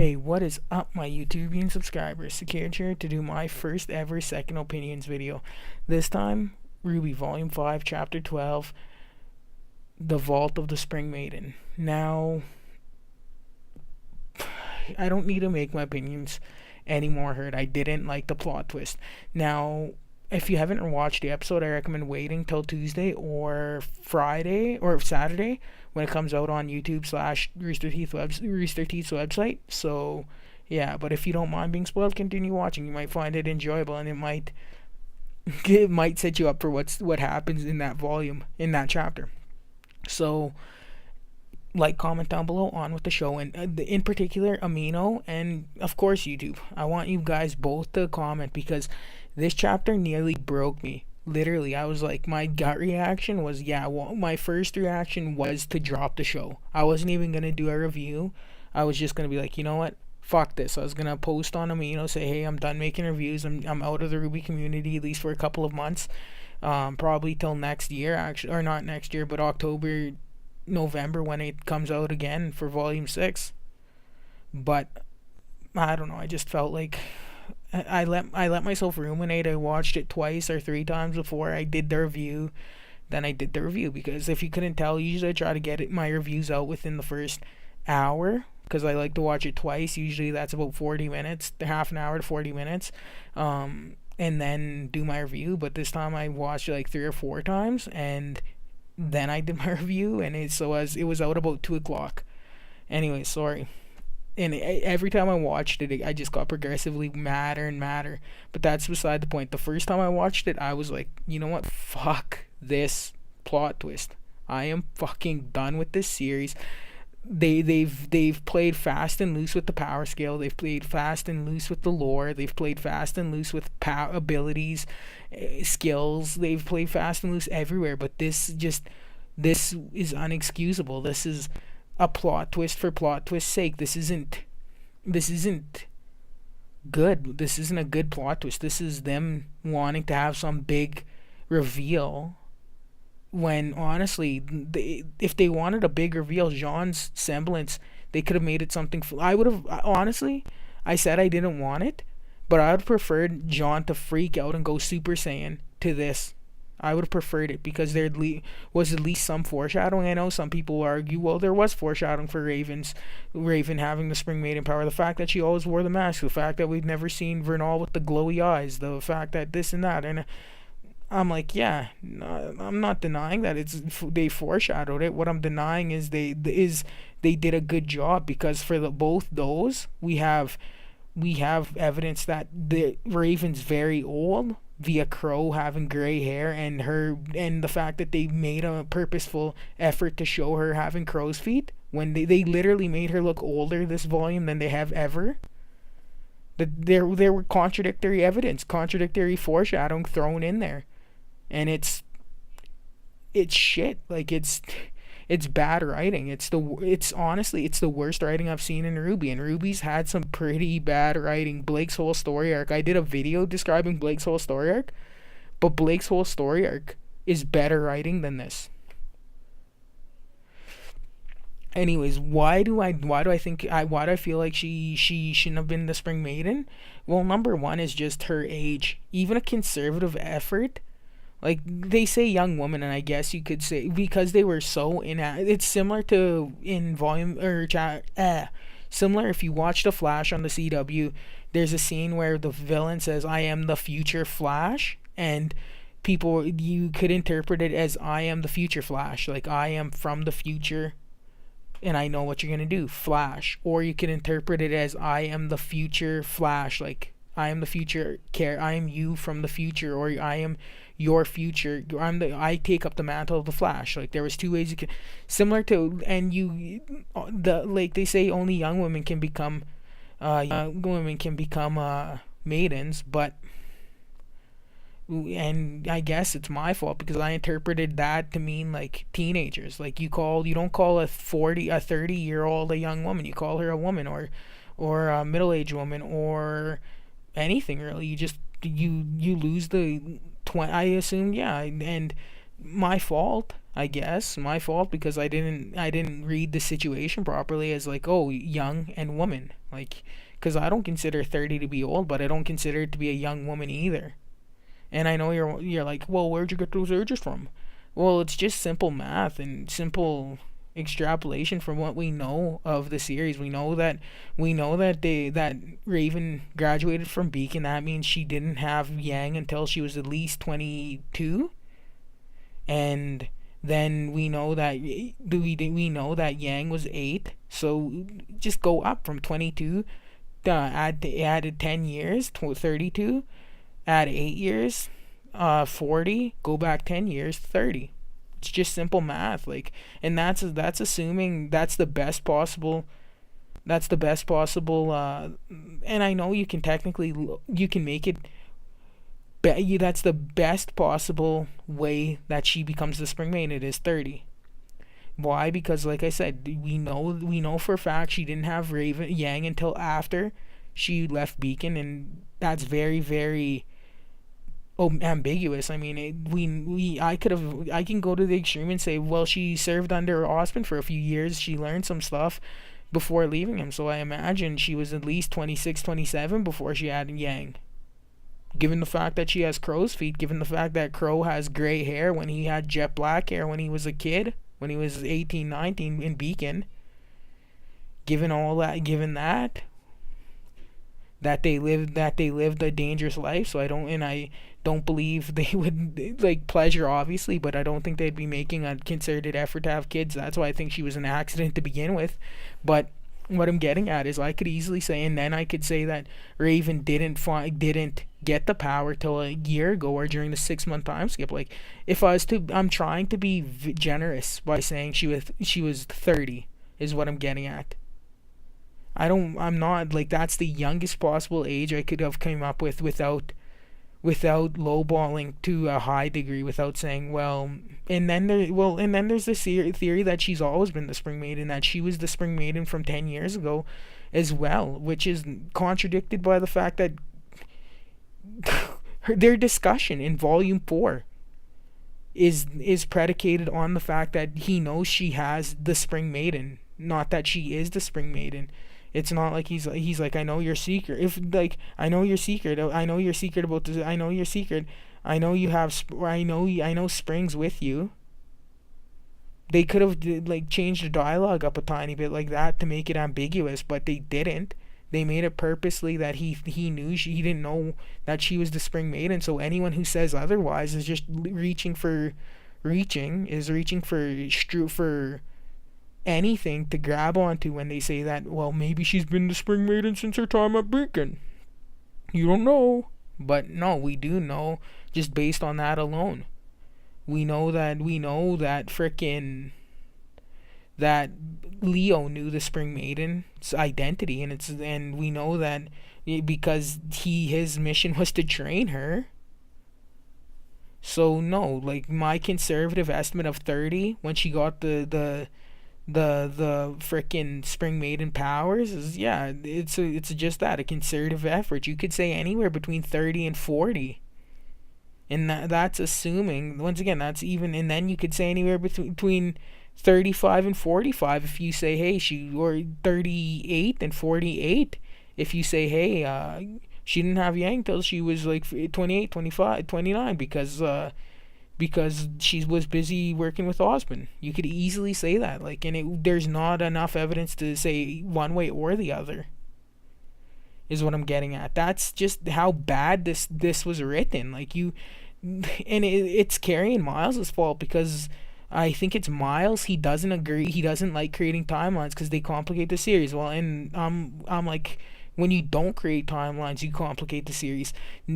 Hey, what is up, my YouTubian subscribers? sECUREij here to do my first ever second opinions video. This time, RWBY Volume 5, Chapter 12, The Vault of the Spring Maiden. Now, I don't need to make my opinions any more heard. I didn't like the plot twist. Now, if you haven't watched the episode, I recommend waiting till Tuesday or Friday or Saturday when it comes out on YouTube slash Rooster Teeth's website. So yeah, but if you don't mind being spoiled, continue watching. You might find it enjoyable, and it might set you up for what happens in that volume, in that chapter. So like, comment down below, on with the show, and in particular Amino and of course YouTube. I want you guys both to comment because this chapter nearly broke me. Literally, I was like, my gut reaction was, my first reaction was to drop the show. I wasn't even gonna do a review. I was just gonna be like, you know what, fuck this. I was gonna post on Amino, say, hey, I'm done making reviews. I'm out of the RWBY community, at least for a couple of months, probably till next year, actually, or not next year, but October, November, when it comes out again for Volume 6. But I don't know, I just felt like I let myself ruminate. I watched it twice or three times before I did the review. Then I did the review, because if you couldn't tell, usually I try to get my reviews out within the first hour, because I like to watch it twice. Usually that's about 40 minutes, half an hour to 40 minutes, and then do my review. But this time I watched it like 3 or 4 times, and then I did my review, and it was out about 2 o'clock. Anyway, sorry. And every time I watched it, I just got progressively madder and madder. But that's beside the point. The first time I watched it, I was like, you know what? Fuck this plot twist. I am fucking done with this series. They've played fast and loose with the power scale. They've played fast and loose with the lore. They've played fast and loose with abilities, skills. They've played fast and loose everywhere. But this is unexcusable. This is a plot twist for plot twist's sake. This isn't good. This isn't a good plot twist. This is them wanting to have some big reveal, when honestly, if they wanted a big reveal, Jean's semblance, they could have made it something. I would have, honestly, I said I didn't want it, but I would have preferred Jean to freak out and go Super Saiyan to this. I would have preferred it, because there was at least some foreshadowing. I know some people argue, well, there was foreshadowing for Raven having the Spring Maiden power. The fact that she always wore the mask, the fact that we've never seen Vernal with the glowy eyes, the fact that this and that. And I'm like, yeah, no, I'm not denying that they foreshadowed it. What I'm denying is they did a good job, because for both those, we have evidence that the Raven's very old, via Crow having gray hair, and the fact that they made a purposeful effort to show her having crow's feet, when they literally made her look older this volume than they have ever. There were contradictory evidence, contradictory foreshadowing thrown in there, and it's shit. Like, it's bad writing. Honestly the worst writing I've seen in RWBY, and RWBY's had some pretty bad writing. Blake's whole story arc, I did a video describing Blake's whole story arc, but Blake's whole story arc is better writing than this. Anyways, why do I feel like she shouldn't have been the Spring Maiden? Well, number one is just her age. Even a conservative effort, like, they say young woman, and I guess you could say, because they were so it's similar to in volume or similar. If you watch the Flash on the CW, there's a scene where the villain says, I am the future Flash, and you could interpret it as, I am the future Flash, like, I am from the future and I know what you're gonna do, Flash. Or you can interpret it as, I am the future Flash, like, I am the future I am you from the future, or I am your future. I take up the mantle of the Flash. Like, there was 2 ways you could, similar to, and like they say, only young women can become maidens, but, and I guess it's my fault, because I interpreted that to mean like teenagers. Like, you don't call a 30-year-old a young woman. You call her a woman, or a middle-aged woman, or anything really. You just you lose the I assume, yeah, and my fault. I guess my fault because I didn't read the situation properly as like, oh, young and woman, like, because I don't consider 30 to be old, but I don't consider it to be a young woman either. And I know you're like, well, where'd you get those ages from? Well, it's just simple math and simple extrapolation from what we know of the series. We know that Raven graduated from Beacon. That means she didn't have Yang until she was at least 22, and then we know that Yang was 8. So just go up from 22. Added 10 years, 32. Add 8 years, 40. Go back 10 years, 30. It's just simple math, like, and that's assuming that's the best possible. That's the best possible. And I know you can make it. That's the best possible way that she becomes the spring maiden. It is 30. Why? Because like I said, we know for a fact she didn't have Raven Yang until after she left Beacon, and that's very very ambiguous. I mean, I can go to the extreme and say, well, she served under Osmond for a few years. She learned some stuff before leaving him. So I imagine she was at least 26, 27 before she had Yang. Given the fact that she has crow's feet, given the fact that Crow has gray hair when he had jet black hair when he was a kid, when he was 18, 19 in Beacon, given that they lived a dangerous life. So I don't believe they would, like, pleasure obviously, but I don't think they'd be making a concerted effort to have kids. That's why I think she was an accident to begin with. But what I'm getting at is, I could easily say, and then I could say that Raven didn't get the power till a year ago or during the 6 month time skip. Like, I'm trying to be generous by saying she was 30 is what I'm getting at. I'm not, like, that's the youngest possible age I could have come up with without lowballing to a high degree, without saying, well, and then there's this theory that she's always been the spring maiden, that she was the spring maiden from 10 years ago as well, which is contradicted by the fact that their discussion in volume 4 is predicated on the fact that he knows she has the spring maiden, not that she is the spring maiden. It's not like he's like, I know your secret. If, like, I know your secret. I know your secret about this. I know your secret. I know you have. I know Spring's with you. They could have, like, changed the dialogue up a tiny bit like that to make it ambiguous, but they didn't. They made it purposely that he knew he didn't know that she was the spring maiden. So anyone who says otherwise is just reaching for anything to grab onto when they say that, well, maybe she's been the spring maiden since her time at Beacon. You don't know. But no, we do know, just based on that alone. We know that frickin' that Leo knew the spring maiden's identity, and we know that because his mission was to train her. So no, like, my conservative estimate of 30 when she got the freaking spring maiden powers is, yeah, it's just that, a concerted effort. You could say anywhere between 30 and 40, and that's assuming, once again, that's even, and then you could say anywhere between 35 and 45 if you say, hey, or 38 and 48 if you say, hey, she didn't have Yang till she was like 28, 25, 29 because she was busy working with Osmond. You could easily say that, like, and there's not enough evidence to say one way or the other. Is what I'm getting at. That's just how bad this was written. Like, it's Carrie and Miles' fault, because I think it's Miles. He doesn't agree. He doesn't like creating timelines because they complicate the series. Well, and I'm like, when you don't create timelines, you complicate the series.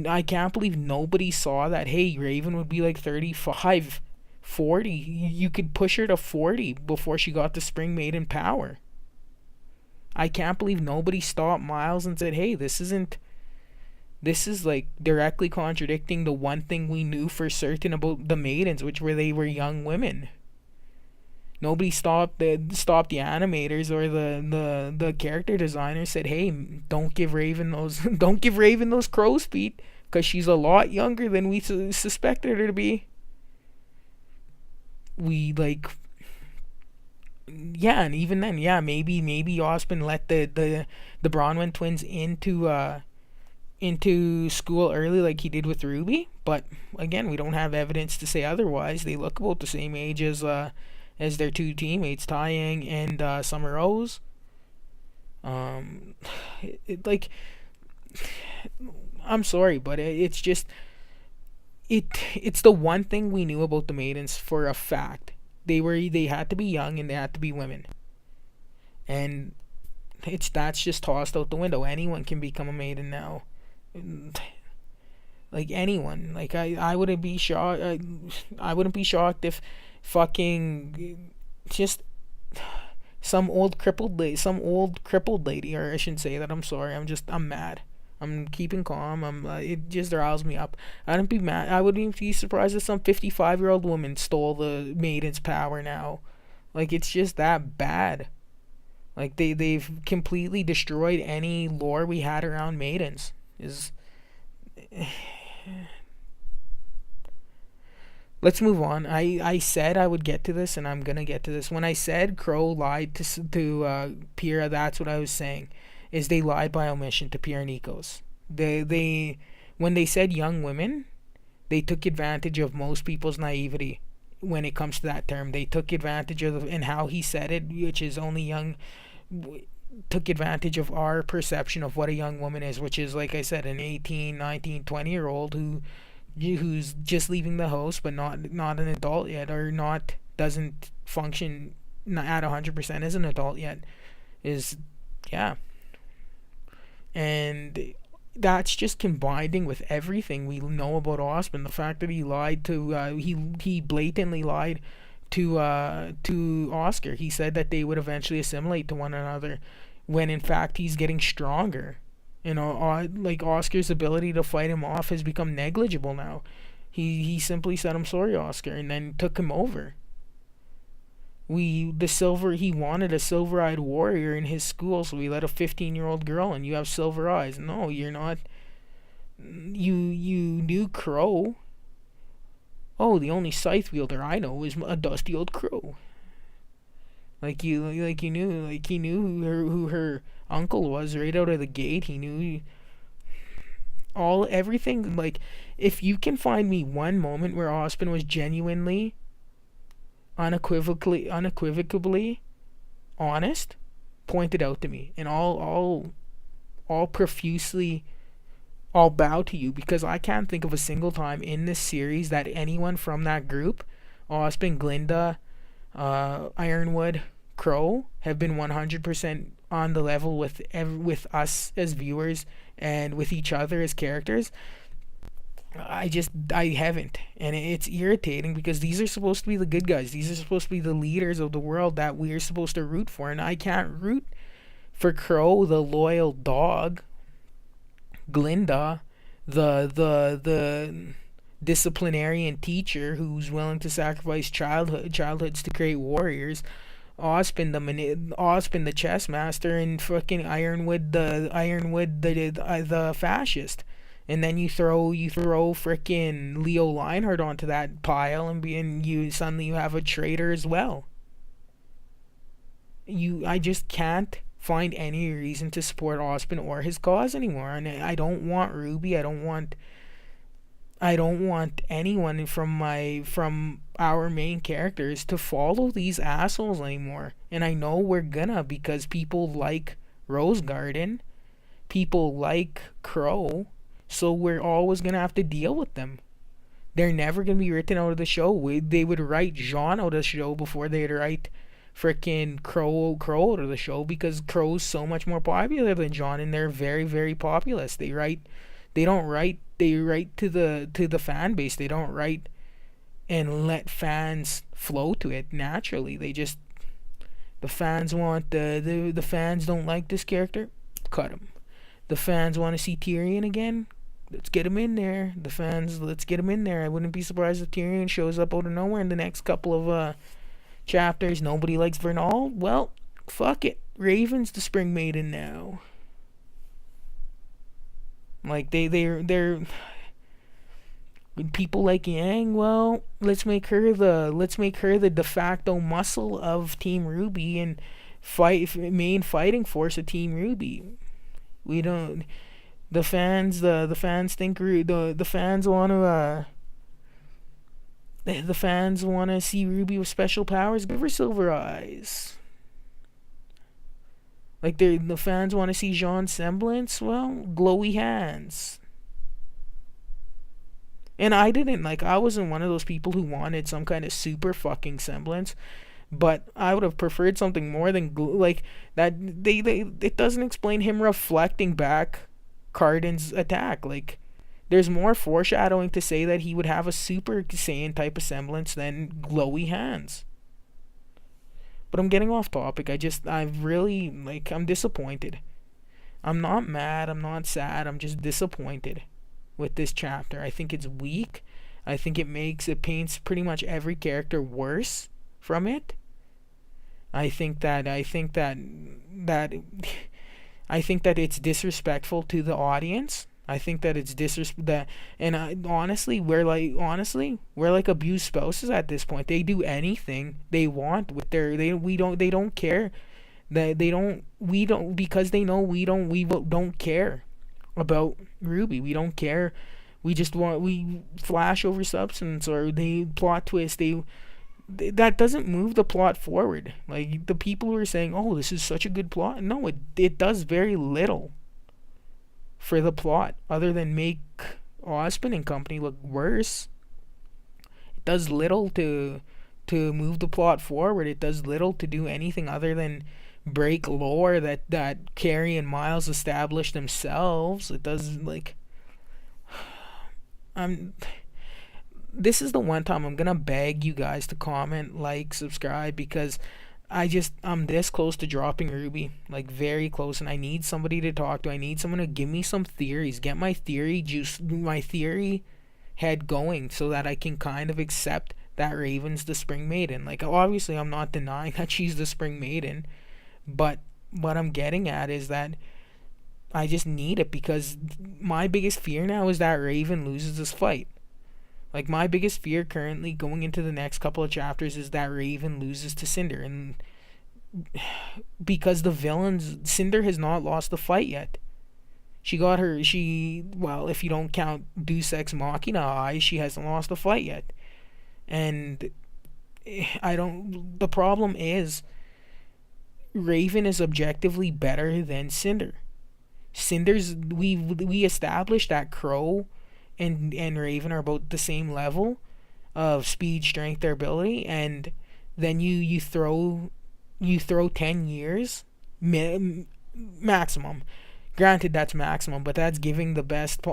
I can't believe nobody saw that, hey, Raven would be like 35, 40. You could push her to 40 before she got the spring maiden power. I can't believe nobody stopped Miles and said, hey, this is like directly contradicting the one thing we knew for certain about the maidens, which were they were young women. Nobody stopped the animators or the character designers, said, hey, don't give Raven those crow's feet, because she's a lot younger than we suspected her to be. we like, yeah, and even then, yeah, maybe Osmond let the Bronwyn twins into school early like he did with Ruby, but again, we don't have evidence to say otherwise. They look about the same age as their two teammates, Taeyang and Summer Rose. Um, like, I'm sorry, but it's just it's the one thing we knew about the Maidens for a fact. They had to be young and they had to be women, and that's just tossed out the window. Anyone can become a Maiden now, like anyone. Like I wouldn't be shocked. I wouldn't be shocked if fucking just some old crippled lady, or I shouldn't say that. I'm sorry. I'm mad. I'm keeping calm. It just riles me up. I wouldn't be mad. I wouldn't even be surprised if some 55-year-old woman stole the Maiden's power now. Like, it's just that bad. Like, they've completely destroyed any lore we had around Maidens. Is Let's move on. I said I would get to this, and I'm gonna get to this. When I said Crow lied to Pyrrha, that's what I was saying. Is they lied by omission to Pyrrha and Nikos. They when they said young women, they took advantage of most people's naivety when it comes to that term. They took advantage of and how he said it, which is only young. Took advantage of our perception of what a young woman is, which is, like I said, an 18, 19, 20-year old who's just leaving the house but not an adult yet, or not doesn't function at 100% as an adult yet. Is Yeah. And that's just combining with everything we know about Osmond. The fact that he lied to he blatantly lied to Oscar. He said that they would eventually assimilate to one another, when in fact he's getting stronger. You know, like, Oscar's ability to fight him off has become negligible now. He simply said, "I'm sorry, Oscar," and then took him over. He wanted a silver-eyed warrior in his school, so he let a 15-year-old girl, and you have silver eyes. No, you're not. You knew Crow. Oh, the only scythe wielder I know is a dusty old crow. Like you knew, like he knew who her uncle was right out of the gate. He knew everything. Like, if you can find me one moment where Osmond was genuinely, unequivocally honest, point it out to me, and I'll profusely, I'll bow to you, because I can't think of a single time in this series that anyone from that group, Osmond, Glinda, Ironwood, Crow, have been 100% on the level with us as viewers and with each other as characters. I haven't, and it's irritating, because these are supposed to be the good guys. These are supposed to be the leaders of the world that we're supposed to root for, and I can't root for Crow, the loyal dog, Glinda, the disciplinarian teacher who's willing to sacrifice childhoods to create warriors, Osmond the chess master, and fucking Ironwood the fascist. And then you throw freaking Leo Lionheart onto that pile, and you suddenly have a traitor as well. I just can't find any reason to support Osmond or his cause anymore. And I don't want RWBY. I don't want anyone from our main characters to follow these assholes anymore. And I know we're gonna, because people like Rose Garden, people like Crow, so we're always gonna have to deal with them. They're never gonna be written out of the show. They would write Jean out of the show before they'd write freaking Crow out of the show, because Crow's so much more popular than Jean, and they're very, very populous. They write to the fan base. They don't write and let fans flow to it naturally. The fans want the fans don't like this character, cut him. The fans want to see Tyrion again, let's get him in there. Let's get him in there. I wouldn't be surprised if Tyrion shows up out of nowhere in the next couple of chapters. Nobody likes Vernal. Well, fuck it. Raven's the Spring Maiden now. Like they're People like Yang, well, let's make her the de facto muscle of Team RWBY and main fighting force of Team RWBY. We don't. The fans think the fans want to the fans want to see RWBY with special powers. Give her silver eyes. Like the fans want to see Jean's semblance. Well, glowy hands. And I wasn't one of those people who wanted some kind of super fucking semblance, but I would have preferred something more than like that. It doesn't explain him reflecting back Cardin's attack. Like, there's more foreshadowing to say that he would have a Super Saiyan type of semblance than glowy hands. But I'm getting off topic. I'm disappointed. I'm not mad. I'm not sad. I'm just disappointed with this chapter. I think it's weak. I think it paints pretty much every character worse from it. That I think that it's disrespectful to the audience. I think that it's disrespect and we're like abused spouses at this point. They do anything they want with they don't care. They don't we don't because they know we don't care about RWBY. We don't care. We flash over substance, or they plot twist. That doesn't move the plot forward. Like, the people who are saying, "Oh, this is such a good plot," no, it does very little for the plot, other than make Ozpin and company look worse. It does little to move the plot forward. It does little to do anything other than break lore that Carrie and Miles established themselves. It does, like, I'm this is the one time I'm gonna beg you guys to comment, like, subscribe, because I'm this close to dropping RWBY, like very close, and I need somebody to talk to. I need someone to give me some theories, get my theory head going, so that I can kind of accept that Raven's the Spring Maiden. Like, obviously I'm not denying that she's the Spring Maiden, but what I'm getting at is that I just need it, because my biggest fear now is that Raven loses this fight. Like, my biggest fear currently going into the next couple of chapters is that Raven loses to Cinder. And because Cinder has not lost the fight yet. Well, if you don't count Deus Ex Machina eyes, she hasn't lost the fight yet. And the problem is, Raven is objectively better than Cinder. We established that Crow and Raven are about the same level of speed, strength, durability, and then you throw 10 years maximum. Granted, that's maximum, but that's giving the best.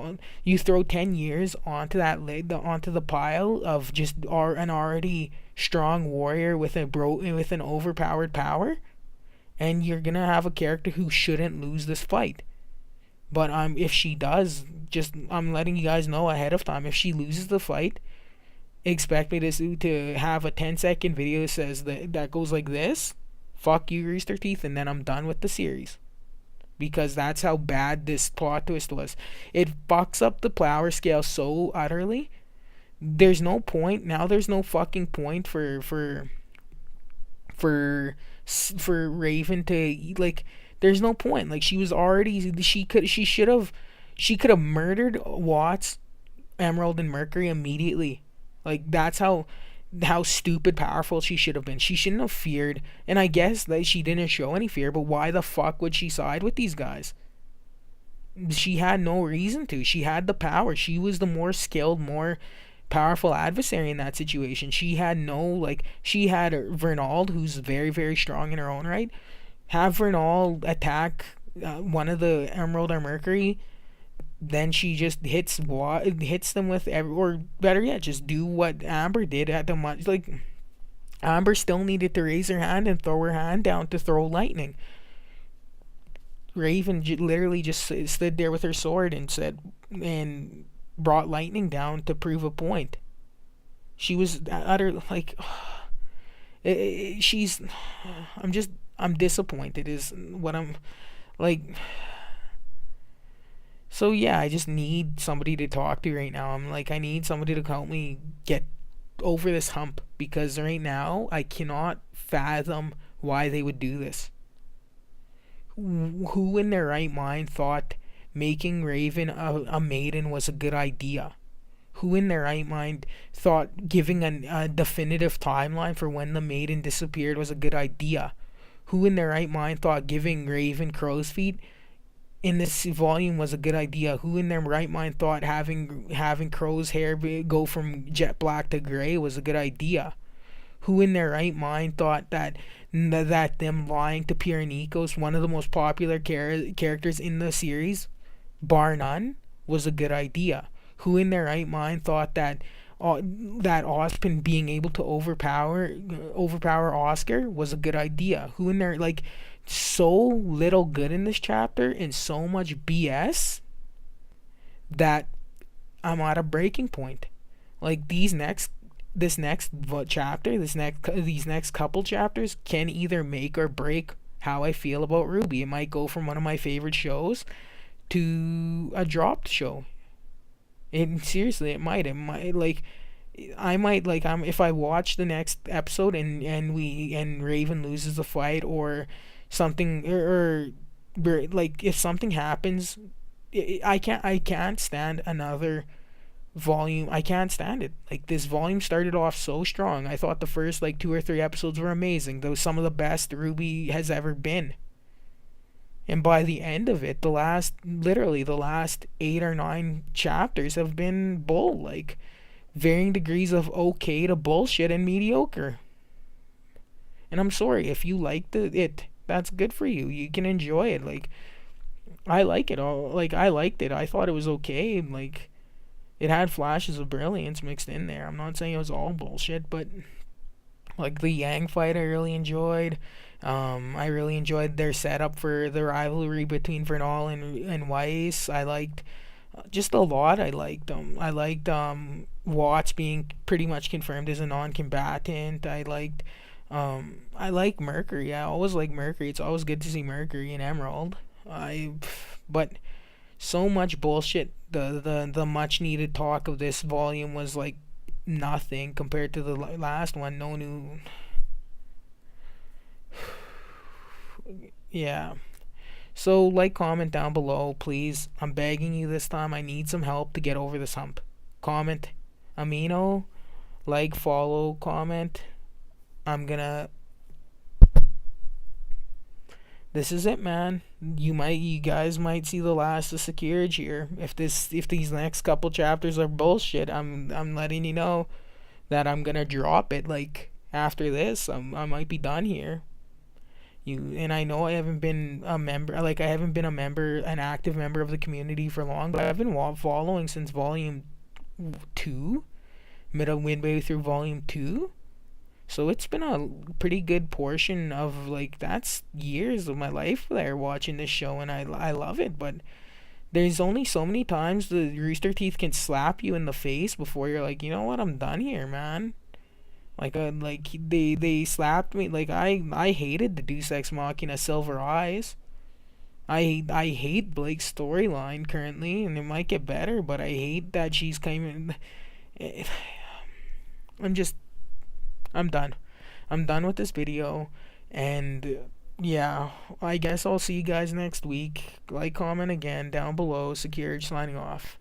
You throw 10 years onto onto the pile of just an already strong warrior with an overpowered power, and you're gonna have a character who shouldn't lose this fight. But if she does, I'm letting you guys know ahead of time. If she loses the fight, expect me to have a 10-second video that says that goes like this: "Fuck you, Rooster Teeth," and then I'm done with the series. Because that's how bad this plot twist was. It fucks up the power scale so utterly. There's no point now. There's no fucking point for Raven to, like. There's no point. Like, she should have murdered Watts, Emerald, and Mercury immediately. Like, that's how stupid powerful she should have been. She shouldn't have feared, and I guess that she didn't show any fear, but why the fuck would she side with these guys? She had no reason to. She had the power. She was the more skilled, more powerful adversary in that situation. She had Vernald, who's very, very strong in her own right. Have Vernal attack one of the Emerald or Mercury, then she just hits them with or better yet, just do what Amber did at the much. Like, Amber still needed to raise her hand and throw her hand down to throw lightning. Raven literally just stood there with her sword and brought lightning down to prove a point. She was utter, like, I'm disappointed is what I'm, like. So yeah, I just need somebody to talk to right now. I'm like, I need somebody to help me get over this hump, because right now I cannot fathom why they would do this. Who in their right mind thought making Raven a maiden was a good idea? Who in their right mind thought giving a definitive timeline for when the maiden disappeared was a good idea? Who in their right mind thought giving Raven crow's feet in this volume was a good idea? Who in their right mind thought having Crow's hair go from jet black to gray was a good idea? Who in their right mind thought that them lying to Pyrenicos, one of the most popular characters in the series, bar none, was a good idea? Who in their right mind thought that Ozpin being able to overpower Oscar was a good idea? Who in their, like, so little good in this chapter and so much BS that I'm at a breaking point. Like, these next couple chapters can either make or break how I feel about RWBY. It might go from one of my favorite shows to a dropped show. And seriously, it might like I might like if I watch the next episode and Raven loses the fight, or something, or like if something happens, I can't stand another volume. I can't stand it. Like, this volume started off so strong. I thought the first like 2 or 3 episodes were amazing. Those some of the best RWBY has ever been. And by the end of it, literally the last 8 or 9 chapters have been like varying degrees of okay to bullshit and mediocre. And I'm sorry if you liked it. That's good for you. You can enjoy it. Like, I like it all. Like, I liked it. I thought it was okay. Like, it had flashes of brilliance mixed in there. I'm not saying it was all bullshit, but like the Yang fight, I really enjoyed. I really enjoyed their setup for the rivalry between Vernal and Weiss. I liked just a lot. I liked Watts being pretty much confirmed as a non-combatant. I like Mercury. I always like Mercury. It's always good to see Mercury and Emerald. But so much bullshit. The much needed talk of this volume was like nothing compared to the last one. No new. Yeah. So, like, comment down below, please. I'm begging you this time. I need some help to get over this hump. Comment Amino, like, follow, comment. I'm gonna. This is it, man. You guys might see the last of sECUREij here. If these next couple chapters are bullshit, I'm letting you know that I'm gonna drop it. Like, after this, I might be done here. And I know I haven't been a member. Like, I haven't been an active member of the community for long, but I've been following since volume 2, midway through volume 2. So it's been a pretty good portion of, like, that's years of my life there watching this show, and I love it. But there's only so many times the Rooster Teeth can slap you in the face before you're like, you know what, I'm done here, man. Like they slapped me. Like, I hated the Deus Ex Machina Silver Eyes. I hate Blake's storyline currently, and it might get better, but I hate that she's kind of. I'm just. I'm done. I'm done with this video, and yeah, I guess I'll see you guys next week. Like, comment again down below. sECUREij signing off.